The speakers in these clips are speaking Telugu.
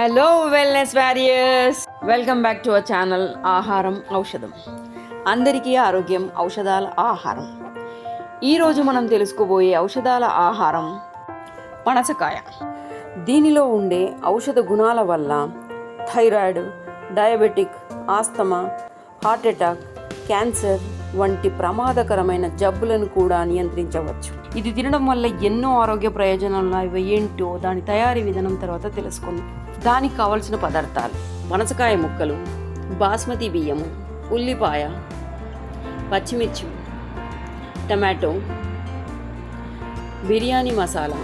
Hello wellness warriors, welcome back to our channel ఆహారం ఔషధం. అందరికీ ఆరోగ్యం ఔషధాల ఆహారం. ఈరోజు మనం తెలుసుకోబోయే ఔషధాల ఆహారం పనసకాయ. దీనిలో ఉండే ఔషధ గుణాల వల్ల thyroid, diabetic, asthma, heart attack, cancer వంటి ప్రమాదకరమైన జబ్బులను కూడా నియంత్రించవచ్చు. ఇది తినడం వల్ల ఎన్నో ఆరోగ్య ప్రయోజనాలు ఇవి ఏంటో దాని తయారీ విధానం తర్వాత తెలుసుకుందాం. దానికి కావలసిన పదార్థాలు: పనసకాయ ముక్కలు, బాస్మతి బియ్యము, ఉల్లిపాయ, పచ్చిమిర్చి, టమాటో, బిర్యానీ మసాలా.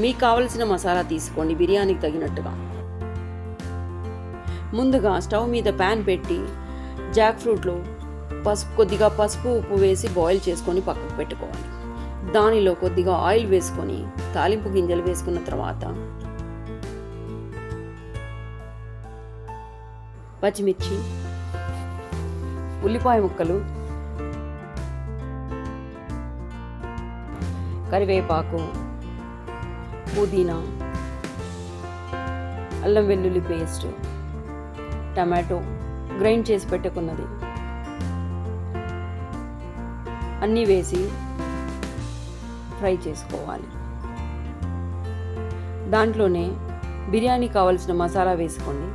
మీకు కావలసిన మసాలా తీసుకోండి బిర్యానీకి తగినట్టుగా. ముందుగా స్టవ్ మీద ప్యాన్ పెట్టి జాక్ ఫ్రూట్లో కొద్దిగా పసుపు ఉప్పు వేసి బాయిల్ చేసుకొని పక్కకు పెట్టుకోవాలి. దానిలో కొద్దిగా ఆయిల్ వేసుకొని తాలింపు గింజలు వేసుకున్న తర్వాత పచ్చిమిర్చి, ఉల్లిపాయ ముక్కలు, కరివేపాకు, పుదీనా, అల్లం వెల్లుల్లి పేస్ట్, టమాటో గ్రైండ్ చేసి పెట్టుకున్నది అన్నీ వేసి ఫ్రై చేసుకోవాలి. దాంట్లోనే బిర్యానీ కావాల్సిన మసాలా వేసుకోండి.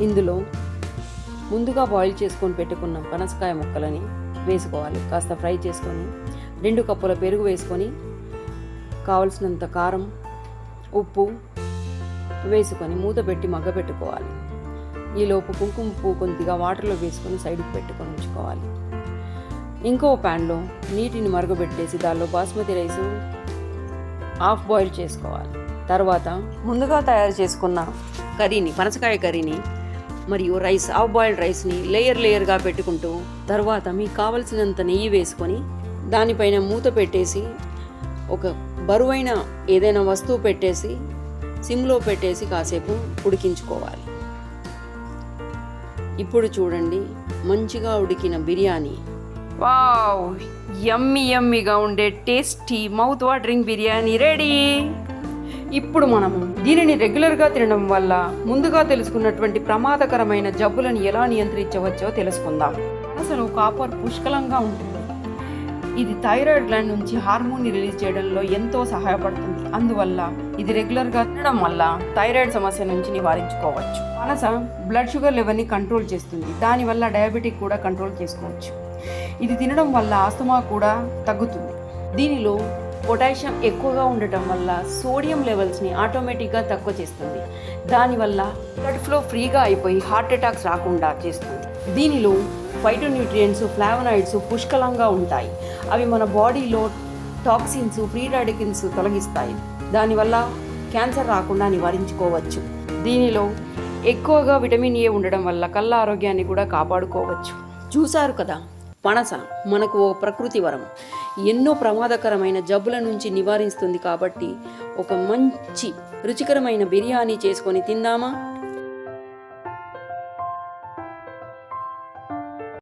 ఇందులో ముందుగా బాయిల్ చేసుకొని పెట్టుకున్న పనసకాయ ముక్కలని వేసుకోవాలి. కాస్త ఫ్రై చేసుకొని 2 కప్పుల పెరుగు వేసుకొని కావలసినంత కారం, ఉప్పు వేసుకొని మూత పెట్టి మగ్గపెట్టుకోవాలి. ఈలోపు కుంకుమ పువ్వు కొద్దిగా వాటర్లో వేసుకొని సైడ్కి పెట్టుకొని ఉంచుకోవాలి. ఇంకో ప్యాన్లో నీటిని మరగబెట్టేసి దానిలో బాస్మతి రైసు హాఫ్ బాయిల్ చేసుకోవాలి. తర్వాత ముందుగా తయారు చేసుకున్న కర్రీని, పనసకాయ కర్రీని మరియు రైస్, హాఫ్ బాయిల్డ్ రైస్ని లేయర్గా పెట్టుకుంటూ తర్వాత మీకు కావలసినంత నెయ్యి వేసుకొని దానిపైన మూత పెట్టేసి ఒక బరువైన ఏదైనా వస్తువు పెట్టేసి సిమ్లో పెట్టేసి కాసేపు ఉడికించుకోవాలి. ఇప్పుడు చూడండి, మంచిగా ఉడికిన బిర్యానీ. వావ్, యమ్మీగా ఉండే tasty mouth watering biryani ready. ఇప్పుడు మనము దీనిని రెగ్యులర్గా తినడం వల్ల ముందుగా తెలుసుకున్నటువంటి ప్రమాదకరమైన జబ్బులను ఎలా నియంత్రించవచ్చో తెలుసుకుందాం. అసలు కాపర్ పుష్కలంగా ఉంటుంది. ఇది థైరాయిడ్ గ్లాండ్ నుంచి హార్మోన్ని రిలీజ్ చేయడంలో ఎంతో సహాయపడుతుంది. అందువల్ల ఇది రెగ్యులర్గా తినడం వల్ల థైరాయిడ్ సమస్య నుంచి నివారించుకోవచ్చు. పనస బ్లడ్ షుగర్ లెవెల్ని కంట్రోల్ చేస్తుంది. దానివల్ల డయాబెటిక్ కూడా కంట్రోల్ చేసుకోవచ్చు. ఇది తినడం వల్ల ఆస్తమా కూడా తగ్గుతుంది. దీనిలో పొటాషియం ఎక్కువగా ఉండటం వల్ల సోడియం లెవెల్స్ని ఆటోమేటిక్గా తక్కువ చేస్తుంది. దానివల్ల బ్లడ్ ఫ్లో ఫ్రీగా అయిపోయి హార్ట్ అటాక్స్ రాకుండా చేస్తుంది. దీనిలో ఫైటోన్యూట్రియంట్స్, ఫ్లావనాయిడ్స్ పుష్కలంగా ఉంటాయి. అవి మన బాడీలో టాక్సిన్స్, ఫ్రీ రాడికల్స్ తొలగిస్తాయి. దానివల్ల క్యాన్సర్ రాకుండా నివారించుకోవచ్చు. దీనిలో ఎక్కువగా విటమిన్ ఏ ఉండడం వల్ల కళ్ళ ఆరోగ్యాన్ని కూడా కాపాడుకోవచ్చు. చూశారు కదా, పనస మనకు ఓ ప్రకృతి వరం. ఎన్నో ప్రమాదకరమైన జబ్బుల నుంచి నివారిస్తుంది. కాబట్టి ఒక మంచి రుచికరమైన బిర్యానీ చేసుకొని తిందామా?